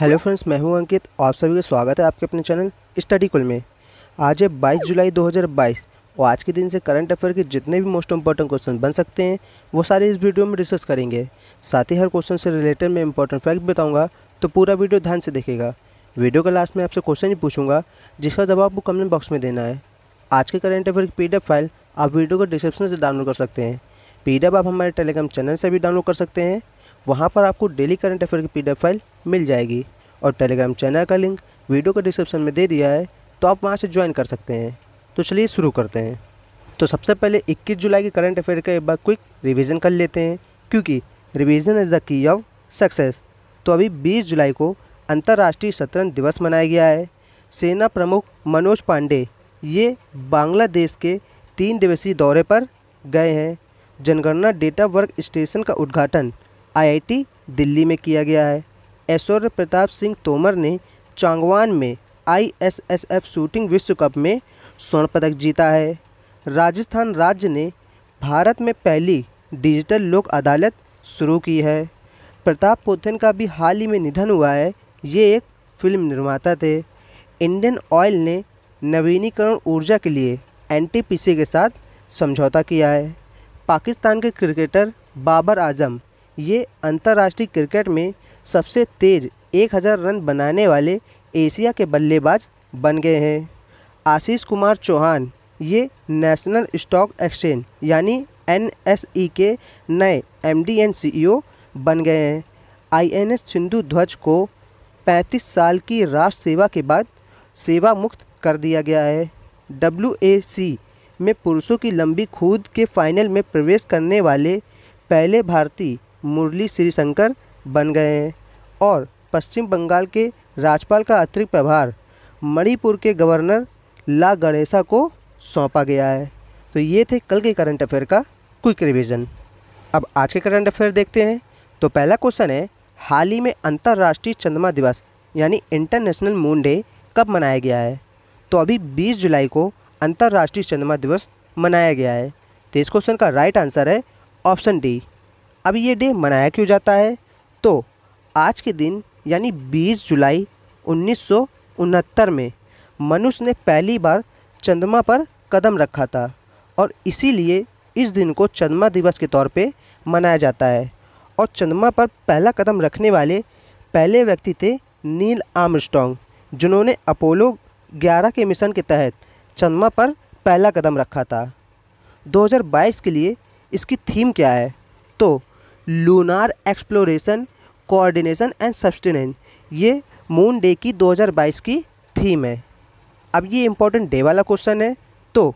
Hello friends, मैं हूं अंकित। आप सभी का स्वागत है आपके अपने चैनल स्टडी कुल में। आज है 22 जुलाई 2022 और आज के दिन से करंट अफेयर के जितने भी मोस्ट इंपॉर्टेंट क्वेश्चन बन सकते हैं वो सारे इस वीडियो में डिस्कस करेंगे। साथ ही हर क्वेश्चन से रिलेटेड मैं इंपॉर्टेंट फैक्ट बताऊंगा, तो पूरा वीडियो ध्यान से देखेगा। वीडियो के लास्ट में आपसे क्वेश्चन ही पूछूंगा जिसका जवाब आपको कमेंट बॉक्स में देना है। आज के करंट अफेयर की PDF फाइल आप वीडियो को डिस्क्रिप्शन से डाउनलोड कर सकते हैं। PDF आप हमारे टेलीग्राम चैनल से भी डाउनलोड कर सकते हैं। वहाँ पर आपको डेली करंट अफेयर की PDF फाइल मिल जाएगी और टेलीग्राम चैनल का लिंक वीडियो के डिस्क्रिप्शन में दे दिया है, तो आप वहाँ से ज्वाइन कर सकते हैं। तो चलिए शुरू करते हैं। तो सबसे पहले 21 जुलाई के करंट अफेयर का एक बार क्विक रिवीजन कर लेते हैं, क्योंकि revision is the key of success. तो अभी 20 जुलाई को अंतर्राष्ट्रीय शतरंज दिवस मनाया गया है। सेना प्रमुख मनोज पांडे ये बांग्लादेश के 3 दिवसीय दौरे पर गए हैं। जनगणना डेटा वर्क स्टेशन का उद्घाटन IIT दिल्ली में किया गया है। ऐश्वर्य प्रताप सिंह तोमर ने चांगवान में ISSF शूटिंग विश्व कप में स्वर्ण पदक जीता है। राजस्थान राज्य ने भारत में पहली डिजिटल लोक अदालत शुरू की है। प्रताप पोथन का भी हाल ही में निधन हुआ है। ये एक फिल्म निर्माता थे। इंडियन ऑयल ने नवीनीकरण ऊर्जा के लिए NTPC के साथ समझौता किया है। पाकिस्तान के क्रिकेटर बाबर आजम ये अंतर्राष्ट्रीय क्रिकेट में सबसे तेज 1000 रन बनाने वाले एशिया के बल्लेबाज बन गए हैं। आशीष कुमार चौहान ये नेशनल स्टॉक एक्सचेंज यानी NSE के नए MD एंड CEO बन गए हैं। INS सिंधु ध्वज को 35 साल की राष्ट्र सेवा के बाद सेवा मुक्त कर दिया गया है। WAC में पुरुषों की लंबी कूद के फाइनल में प्रवेश करने वाले पहले भारतीय मुरली श्रीशंकर बन गए हैं और पश्चिम बंगाल के राज्यपाल का अतिरिक्त प्रभार मणिपुर के गवर्नर ला गणेशा को सौंपा गया है। तो ये थे कल के करंट अफेयर का क्विक रिवीजन। अब आज के करंट अफेयर देखते हैं। तो पहला क्वेश्चन है, हाल ही में अंतर्राष्ट्रीय चंद्रमा दिवस यानी इंटरनेशनल मून डे कब मनाया गया है? तो अभी 20 जुलाई को अंतर्राष्ट्रीय चंद्रमा दिवस मनाया गया है। तो इस क्वेश्चन का राइट आंसर है ऑप्शन डी। अब ये डे मनाया क्यों जाता है? तो आज के दिन यानी 20 जुलाई 1969 में मनुष्य ने पहली बार चंद्रमा पर कदम रखा था और इसीलिए इस दिन को चंद्रमा दिवस के तौर पे मनाया जाता है। और चंद्रमा पर पहला कदम रखने वाले पहले व्यक्ति थे नील आर्मस्ट्रॉन्ग, जिन्होंने अपोलो 11 के मिशन के तहत चंद्रमा पर पहला कदम रखा था। 2022 के लिए इसकी थीम क्या है? तो lunar exploration, coordination and sustenance, ये मून डे की 2022 की थीम है। अब ये इम्पोर्टेंट डे वाला क्वेश्चन है। तो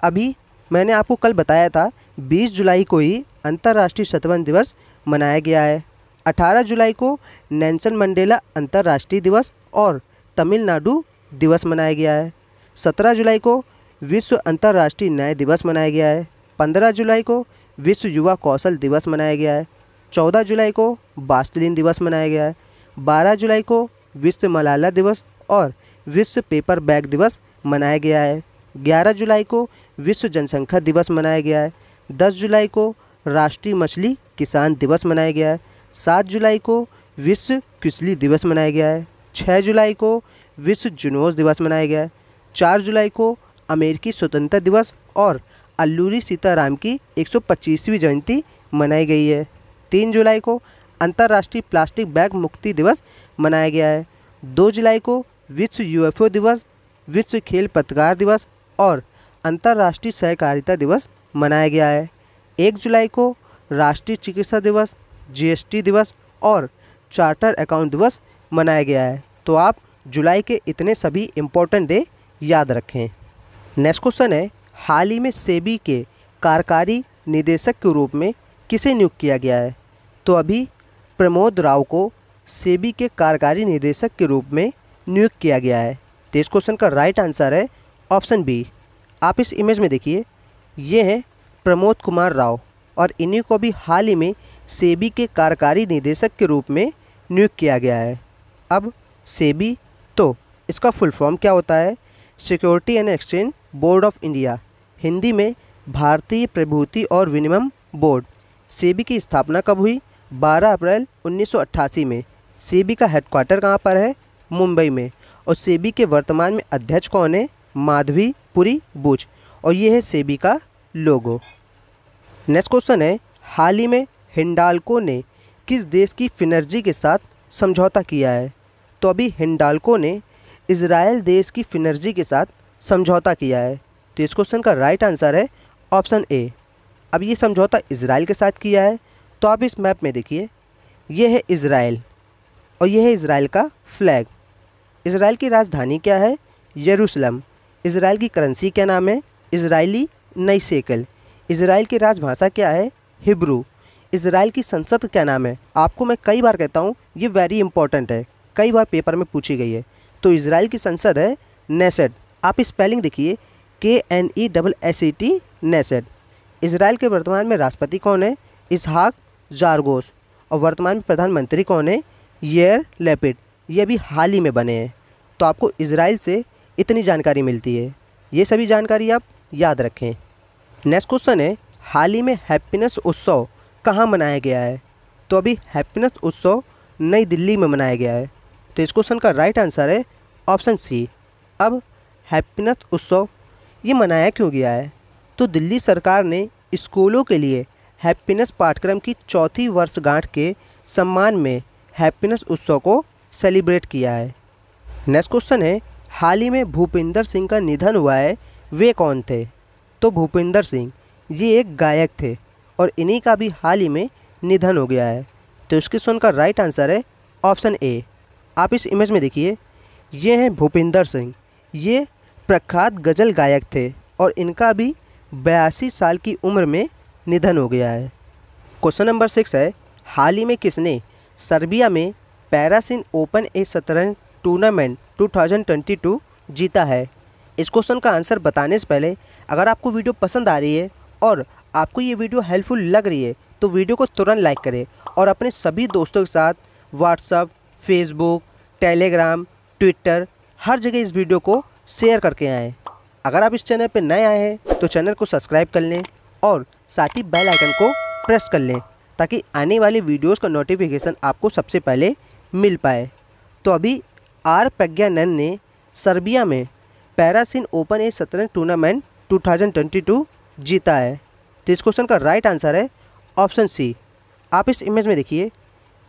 अभी मैंने आपको कल बताया था 20 जुलाई को ही अंतर्राष्ट्रीय शतरंज दिवस मनाया गया है। 18 जुलाई को नेल्सन मंडेला अंतर्राष्ट्रीय दिवस और तमिलनाडु दिवस मनाया गया है। 17 जुलाई को विश्व अंतर्राष्ट्रीय न्याय दिवस मनाया गया है। 15 जुलाई को विश्व युवा कौशल दिवस मनाया गया है। 14 जुलाई को बास्तिलिन दिवस मनाया गया है। 12 जुलाई को विश्व मलाला दिवस और विश्व पेपर बैग दिवस मनाया गया है। 11 जुलाई को विश्व जनसंख्या दिवस मनाया गया है। 10 जुलाई को राष्ट्रीय मछली किसान दिवस मनाया गया है। 7 जुलाई को विश्व कुशली दिवस मनाया गया है। 6 जुलाई को विश्व जुनूस दिवस मनाया गया है। 4 जुलाई को अमेरिकी स्वतंत्रता दिवस और अल्लूरी सीताराम की 125वीं जयंती मनाई गई है। 3 जुलाई को अंतर्राष्ट्रीय प्लास्टिक बैग मुक्ति दिवस मनाया गया है। 2 जुलाई को विश्व UFO दिवस, विश्व खेल पत्रकार दिवस और अंतर्राष्ट्रीय सहकारिता दिवस मनाया गया है। 1 जुलाई को राष्ट्रीय चिकित्सा दिवस, GST दिवस और चार्टर अकाउंट दिवस मनाया गया है। तो आप जुलाई के इतने सभी इम्पोर्टेंट डे याद रखें। नेक्स्ट क्वेश्चन है, हाल ही में सेबी के कार्यकारी निदेशक के रूप में किसे नियुक्त किया गया है? तो अभी प्रमोद राव को सेबी के कार्यकारी निदेशक के रूप में नियुक्त किया गया है। तो इस क्वेश्चन का राइट आंसर है ऑप्शन बी। आप इस इमेज में देखिए, ये है प्रमोद कुमार राव और इन्हीं को भी हाल ही में सेबी के कार्यकारी निदेशक के रूप में नियुक्त किया गया है। अब सेबी, तो इसका फुल फॉर्म क्या होता है? Security and exchange board of India, Hindi में भारतीय प्रभुति और विनिमय बोर्ड। सेबी की स्थापना कब हुई? 12 अप्रैल 1988 में सेबी का हेडक्वार्टर कहाँ पर है? मुंबई में। और सेबी के वर्तमान में अध्यक्ष कौन है? माधवी पुरी बुच। और ये है सेबी का लोगो। नेक्स्ट क्वेश्चन है, हाल ही में हिंडाल्को ने किस देश की फिनर्जी के साथ समझौता किया है? तो अभी हिंडाल्को ने इजराइल देश की फिनर्जी के साथ समझौता किया है। तो इस क्वेश्चन का राइट आंसर है ऑप्शन ए। अब ये समझौता इजराइल के साथ किया है। तो आप इस मैप में देखिए, ये है इजराइल और ये है इजराइल का फ्लैग। इजराइल की राजधानी क्या है? यरूशलेम। इजराइल की करेंसी क्या नाम है? इजरायली नई शेकल। इजराइल की राजभाषा क्या है? हिब्रू। इजराइल की संसद क्या नाम है? आपको मैं कई बार कहता हूँ, ये वेरी इंपॉर्टेंट है, कई बार पेपर में पूछी गई है। तो इजराइल की संसद है नेसेट। आप स्पेलिंग देखिए, KNESSET, नेसेट। इजराइल के वर्तमान में राष्ट्रपति कौन है? इसहाक जारगोस। और वर्तमान में प्रधानमंत्री कौन है? यार लैपिड। ये अभी हाल ही में बने हैं। तो आपको इजराइल से इतनी जानकारी मिलती है, ये सभी जानकारी आप याद रखें। नेक्स्ट क्वेश्चन है, हाल ही में हैप्पीनेस उत्सव कहाँ मनाया गया है? तो अभी हैप्पीनेस उत्सव नई दिल्ली में मनाया गया है। तो इस क्वेश्चन का राइट आंसर है ऑप्शन सी। अब हैप्पीनेस उत्सव ये मनाया क्यों गया है? तो दिल्ली सरकार ने स्कूलों के लिए हैप्पीनेस पाठ्यक्रम की चौथी वर्षगांठ के सम्मान में हैप्पीनेस उत्सव को सेलिब्रेट किया है। नेक्स्ट क्वेश्चन है, हाल ही में भूपिंदर सिंह का निधन हुआ है, वे कौन थे? तो भूपिंदर सिंह ये एक गायक थे और इन्हीं का भी हाल ही में निधन हो गया है। तो इस क्वेश्चन का राइट आंसर है ऑप्शन ए। आप इस इमेज में देखिए, ये हैं भूपिंदर सिंह। ये प्रख्यात गज़ल गायक थे और इनका भी 82 साल की उम्र में निधन हो गया है। क्वेश्चन नंबर 6 है, हाल ही में किसने सर्बिया में पैरासिन ओपन ए शतरंज टूर्नामेंट 2022 जीता है? इस क्वेश्चन का आंसर बताने से पहले, अगर आपको वीडियो पसंद आ रही है और आपको ये वीडियो हेल्पफुल लग रही है तो वीडियो को तुरंत लाइक करें और अपने सभी दोस्तों के साथ व्हाट्सएप, फेसबुक, टेलीग्राम, ट्विटर हर जगह इस वीडियो को शेयर करके आएँ। अगर आप इस चैनल पर नए आए हैं तो चैनल को सब्सक्राइब कर लें और साथ ही बेल आइकन को प्रेस कर लें ताकि आने वाले वीडियोस का नोटिफिकेशन आपको सबसे पहले मिल पाए। तो अभी आर प्रज्ञानंद ने सर्बिया में पैरासिन ओपन ए शतरंज टूर्नामेंट 2022 जीता है। तो इस क्वेश्चन का राइट आंसर है ऑप्शन सी। आप इस इमेज में देखिए,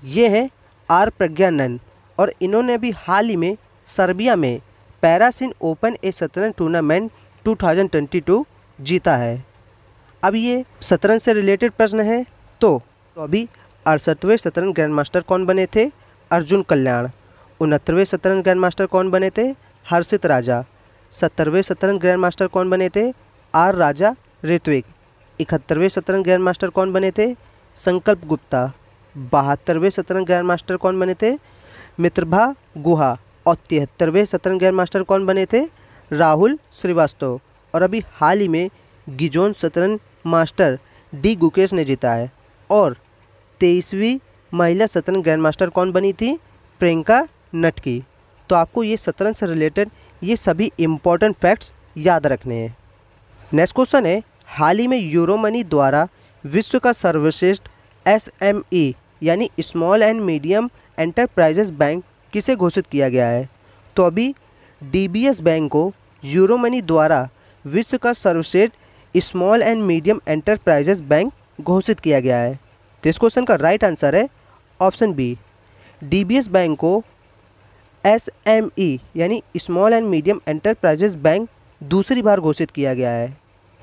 ये है आर प्रज्ञानंद और इन्होंने भी हाल ही में सर्बिया में पैरासिन ओपन ए शतरंज टूर्नामेंट 2022 जीता है। अब ये शतरंज से रिलेटेड प्रश्न है। तो अभी 68वें शतरंज ग्रैंड मास्टर कौन बने थे? अर्जुन कल्याण। 69वें शतरंज ग्रैंड मास्टर कौन बने थे? हर्षित राजा। 70वें शतरंज ग्रैंड मास्टर कौन बने थे? आर राजा ऋत्विक। 71वें शतरंज ग्रैंड मास्टर कौन बने थे? संकल्प गुप्ता। 72वें शतरंज ग्रैंड मास्टर कौन बने थे? मित्रभा गुहा। और 73वें शतरंज ग्रैंड मास्टर कौन बने थे? राहुल श्रीवास्तव। और अभी हाल ही में गिजोन शतरंज मास्टर डी गुकेश ने जीता है। और 23वीं महिला शतरंज ग्रैंड मास्टर कौन बनी थी? प्रियंका नटकी। तो आपको ये शतरंज से रिलेटेड ये सभी इम्पॉर्टेंट फैक्ट्स याद रखने हैं। नेक्स्ट क्वेश्चन है, हाल ही में यूरोमनी द्वारा विश्व का सर्वश्रेष्ठ SME यानी small and medium enterprises bank किसे घोषित किया गया है? तो अभी DBS बैंक को यूरोमनी द्वारा विश्व का सर्वश्रेष्ठ small and medium enterprises bank घोषित किया गया है। तो इस क्वेश्चन का राइट आंसर है ऑप्शन बी। DBS बैंक को SME यानी small and medium enterprises bank दूसरी बार घोषित किया गया है।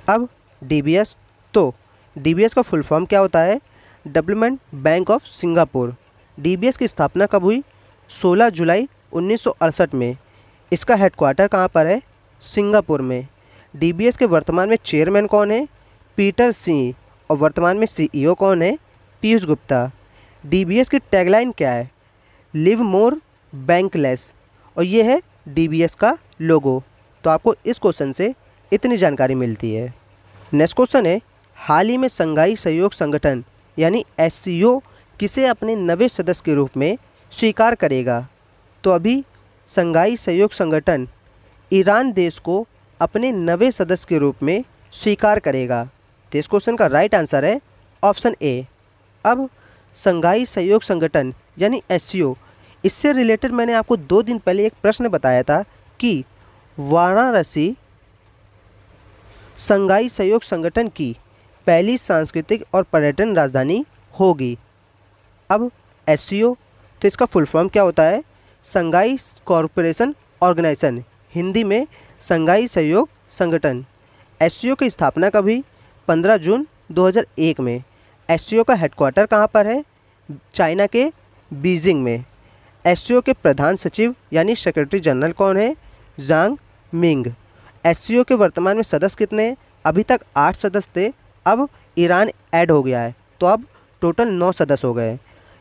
अब DBS, तो DBS का फुल फॉर्म क्या होता है? Development bank of Singapore. DBS की स्थापना कब हुई? 16 जुलाई 1968 में। इसका हेडक्वार्टर कहाँ पर है? सिंगापुर में। DBS के वर्तमान में चेयरमैन कौन है? पीटर सिंह। और वर्तमान में CEO कौन है? पीयूष गुप्ता। DBS की टैगलाइन क्या है? Live more bankless. और ये है DBS का लोगो। तो आपको इस क्वेश्चन से इतनी जानकारी मिलती है। नेक्स्ट क्वेश्चन है, हाल ही में संघाई सहयोग संगठन यानी SCO किसे अपने नवे सदस्य के रूप में स्वीकार करेगा? तो अभी संघाई सहयोग संगठन ईरान देश को अपने नवे सदस्य के रूप में स्वीकार करेगा। तो इस क्वेश्चन का राइट आंसर है ऑप्शन ए। अब संघाई सहयोग संगठन यानी SCO इससे रिलेटेड मैंने आपको 2 दिन पहले एक प्रश्न बताया था कि वाराणसी संघाई सहयोग संगठन की पहली सांस्कृतिक और पर्यटन राजधानी होगी। अब एससीओ, तो इसका फुल फॉर्म क्या होता है? संघाई कॉरपोरेशन ऑर्गेनाइजेशन, हिंदी में संघाई सहयोग संगठन। एससीओ की स्थापना कभी? 15 जून 2001 में। एससीओ का हेडक्वार्टर कहाँ पर है? चाइना के बीजिंग में। एससीओ के प्रधान सचिव यानी सेक्रेटरी जनरल कौन है? जांग मिंग। एससीओ के वर्तमान में सदस्य कितने हैं? अभी तक 8 सदस्य थे, अब ईरान ऐड हो गया है, तो अब टोटल 9 सदस्य हो गए।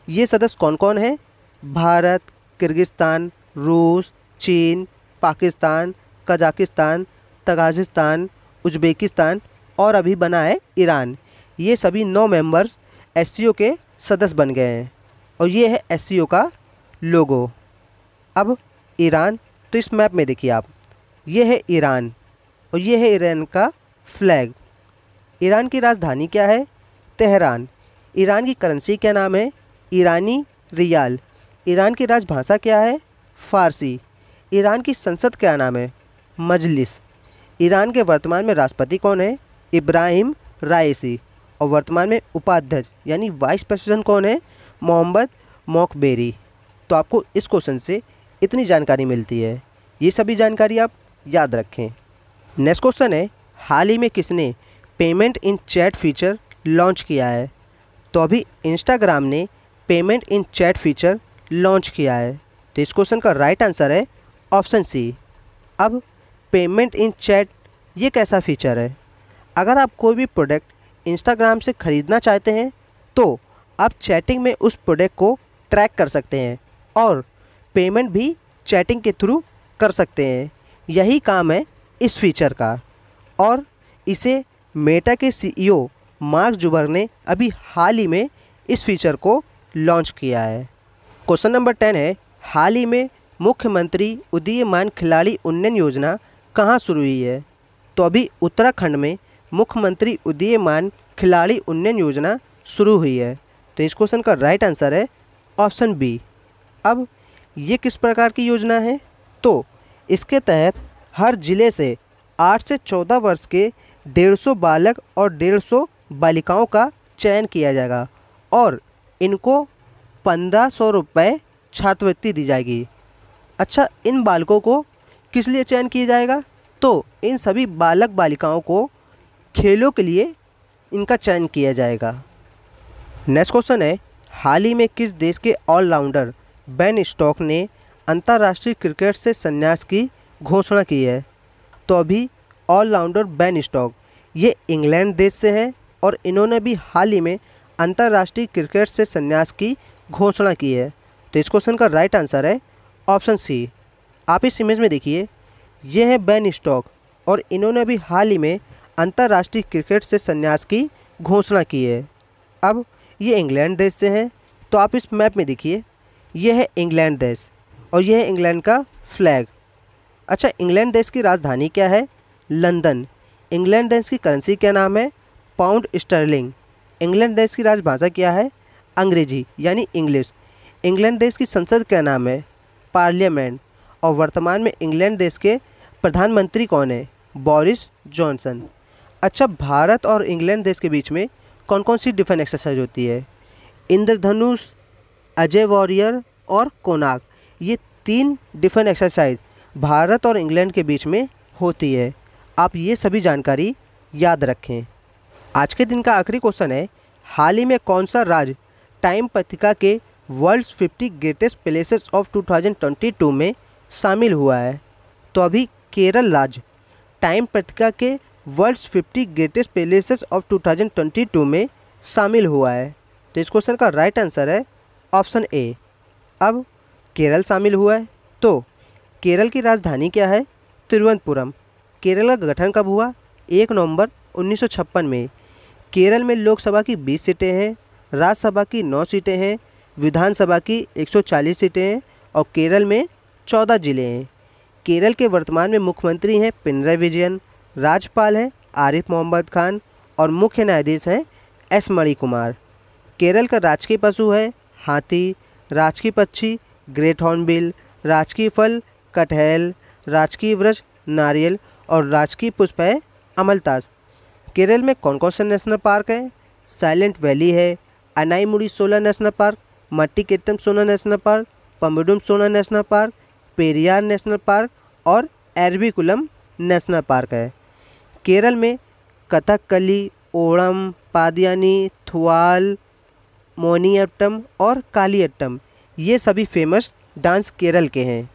ये सदस्य कौन कौन है? भारत, किर्गिस्तान, रूस, चीन, पाकिस्तान, कजाकिस्तान, तजाकिस्तान, उज्बेकिस्तान और अभी बना है ईरान। ये सभी 9 मेंबर्स एससीओ के सदस्य बन गए हैं और ये है एससीओ का लोगो। अब ईरान, तो इस मैप में देखिए आप, ये है ईरान और ये है ईरान का फ्लैग। ईरान की राजधानी क्या है? तेहरान। ईरान की करेंसी क्या नाम है? ईरानी रियाल। ईरान की राजभाषा क्या है? फ़ारसी। ईरान की संसद क्या नाम है? मजलिस। ईरान के वर्तमान में राष्ट्रपति कौन है? इब्राहिम राइसी। और वर्तमान में उपाध्यक्ष यानी वाइस प्रेसिडेंट कौन है? मोहम्मद मोकबेरी। तो आपको इस क्वेश्चन से इतनी जानकारी मिलती है, ये सभी जानकारी आप याद रखें। नेक्स्ट क्वेश्चन है, हाल ही में किसने payment in chat feature launch किया है? तो अभी इंस्टाग्राम ने payment in chat feature launch किया है। तो इस क्वेश्चन का राइट आंसर है ऑप्शन सी। अब पेमेंट इन चैट ये कैसा फीचर है? अगर आप कोई भी प्रोडक्ट इंस्टाग्राम से ख़रीदना चाहते हैं तो आप चैटिंग में उस प्रोडक्ट को ट्रैक कर सकते हैं और पेमेंट भी चैटिंग के थ्रू कर सकते हैं। यही काम है इस फीचर का और इसे मेटा के सीईओ मार्क जुबर्ग ने अभी हाल ही में इस फीचर को लॉन्च किया है। क्वेश्चन नंबर 10 है, हाल ही में मुख्यमंत्री उदीयमान खिलाड़ी उन्नयन योजना कहाँ शुरू हुई है? तो अभी उत्तराखंड में मुख्यमंत्री उदीयमान खिलाड़ी उन्नयन योजना शुरू हुई है। तो इस क्वेश्चन का राइट आंसर है ऑप्शन बी। अब ये किस प्रकार की योजना है? तो इसके तहत हर ज़िले से 8 से 14 वर्ष के 150 बालक और 150 बालिकाओं का चयन किया जाएगा और इनको 1500 रुपये छात्रवृत्ति दी जाएगी। अच्छा, इन बालकों को किस लिए चयन किया जाएगा? तो इन सभी बालक बालिकाओं को खेलों के लिए इनका चयन किया जाएगा। नेक्स्ट क्वेश्चन है, हाल ही में किस देश के ऑलराउंडर बेन स्टोक्स ने अंतर्राष्ट्रीय क्रिकेट से संन्यास की घोषणा की है? तो अभी ऑलराउंडर बेन स्टोक्स ये इंग्लैंड देश से हैं और इन्होंने भी हाल ही में अंतर्राष्ट्रीय क्रिकेट से संन्यास की घोषणा की है। तो इस क्वेश्चन का राइट आंसर है ऑप्शन सी। आप इस इमेज में देखिए, ये है बेन स्टोक्स और इन्होंने भी हाल ही में अंतर्राष्ट्रीय क्रिकेट से संन्यास की घोषणा की है। अब ये इंग्लैंड देश से हैं, तो आप इस मैप में देखिए, ये है इंग्लैंड देश और ये है इंग्लैंड का फ्लैग। अच्छा, इंग्लैंड देश की राजधानी क्या है? लंदन। इंग्लैंड देश की करेंसी क्या नाम है? Pound sterling. इंग्लैंड देश की राजभाषा क्या है? अंग्रेजी यानी इंग्लिश। इंग्लैंड देश की संसद क्या नाम है? पार्लियामेंट। और वर्तमान में इंग्लैंड देश के प्रधानमंत्री कौन है? Boris Johnson. अच्छा, भारत और इंग्लैंड देश के बीच में कौन कौन सी डिफेंस एक्सरसाइज होती है? इंद्रधनुष, अजय वॉरियर और कोनाक, ये 3 डिफेंस एक्सरसाइज भारत और इंग्लैंड के बीच में होती है। आप ये सभी जानकारी याद रखें। आज के दिन का आखिरी क्वेश्चन है, हाल ही में कौन सा राज्य टाइम पत्रिका के वर्ल्ड्स 50 ग्रेटेस्ट प्लेसेस ऑफ 2022 में शामिल हुआ है? तो अभी केरल राज्य टाइम पत्रिका के वर्ल्ड्स 50 ग्रेटेस्ट प्लेसेस ऑफ 2022 में शामिल हुआ है। तो इस क्वेश्चन का राइट आंसर है ऑप्शन ए। अब केरल शामिल हुआ है, तो केरल की राजधानी क्या है? तिरुवनंतपुरम। केरल का गठन कब हुआ? 1 नवंबर 1956 में। केरल में लोकसभा की 20 सीटें हैं, राज्यसभा की 9 सीटें हैं, विधानसभा की 140 सीटें हैं और केरल में 14 जिले हैं। केरल के वर्तमान में मुख्यमंत्री हैं पिनराई विजयन, राज्यपाल हैं आरिफ मोहम्मद खान और मुख्य न्यायाधीश हैं एस मणिकुमार। केरल का राजकीय पशु है हाथी, राजकीय पक्षी ग्रेट हॉर्नबिल, राजकीय फल कटहल, राजकीय वृक्ष नारियल और राजकीय पुष्प है अमलतास। केरल में कौन कौन से नेशनल पार्क हैं? साइलेंट वैली है, Anamudi Shola national park, Mathikettan Shola national park, Pampadum Shola national park, Periyar national park और एरविकुलम नेशनल पार्क है। केरल में कथकली, ओणम, पादियानी, थुआल, मोनियट्टम और कालियट्टम ये सभी फेमस डांस केरल के हैं।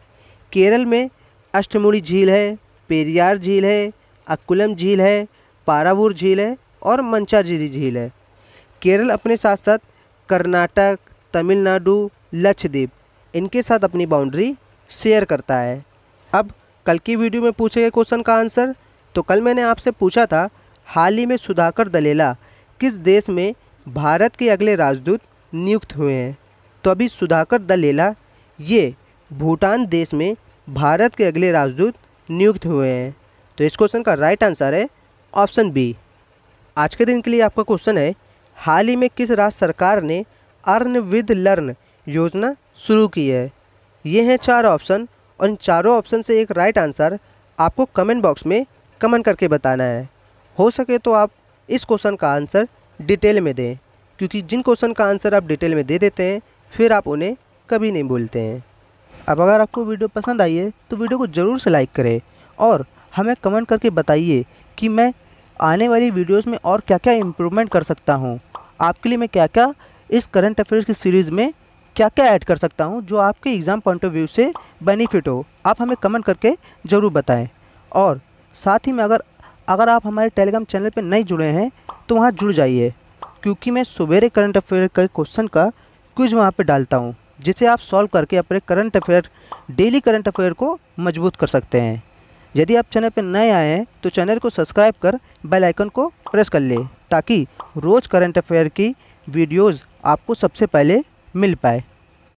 केरल में अष्टमुड़ी झील है, पेरियार झील है, अक्कुलम झील है, पारावूर झील है और मंचाजिरी झील है। केरल अपने साथ साथ कर्नाटक, तमिलनाडु, लक्षद्वीप इनके साथ अपनी बाउंड्री शेयर करता है। अब कल की वीडियो में पूछे गए क्वेश्चन का आंसर, तो कल मैंने आपसे पूछा था हाल ही में सुधाकर दलेला किस देश में भारत के अगले राजदूत नियुक्त हुए हैं? तो अभी सुधाकर दलेला ये भूटान देश में भारत के अगले राजदूत नियुक्त हुए हैं। तो इस क्वेश्चन का राइट आंसर है ऑप्शन बी। आज के दिन के लिए आपका क्वेश्चन है, हाल ही में किस राज्य सरकार ने अर्न विद लर्न योजना शुरू की है? ये हैं 4 ऑप्शन और इन चारों ऑप्शन से एक राइट आंसर आपको कमेंट बॉक्स में कमेंट करके बताना है। हो सके तो आप इस क्वेश्चन का आंसर डिटेल में दें, क्योंकि जिन क्वेश्चन का आंसर आप डिटेल में दे देते हैं फिर आप उन्हें कभी नहीं भूलते हैं। अब अगर आपको वीडियो पसंद आई है तो वीडियो को ज़रूर से लाइक करें और हमें कमेंट करके बताइए कि मैं आने वाली वीडियोस में और क्या क्या इम्प्रूवमेंट कर सकता हूँ। आपके लिए मैं क्या क्या इस करंट अफेयर्स की सीरीज़ में क्या क्या ऐड कर सकता हूँ जो आपके एग्ज़ाम पॉइंट ऑफ व्यू से बेनिफिट हो। आप हमें कमेंट करके ज़रूर बताएं। और साथ ही में अगर आप हमारे टेलीग्राम चैनल पर नहीं जुड़े हैं तो वहाँ जुड़ जाइए, क्योंकि मैं सवेरे करंट अफेयर के क्वेश्चन का क्विज वहाँ पर डालता हूँ, जिसे आप सॉल्व करके अपने current affair daily current affair को मजबूत कर सकते हैं। यदि आप चैनल पर नए आए हैं तो चैनल को सब्सक्राइब कर बेल आइकन को प्रेस कर ले, ताकि रोज़ करंट अफेयर की वीडियोस आपको सबसे पहले मिल पाए।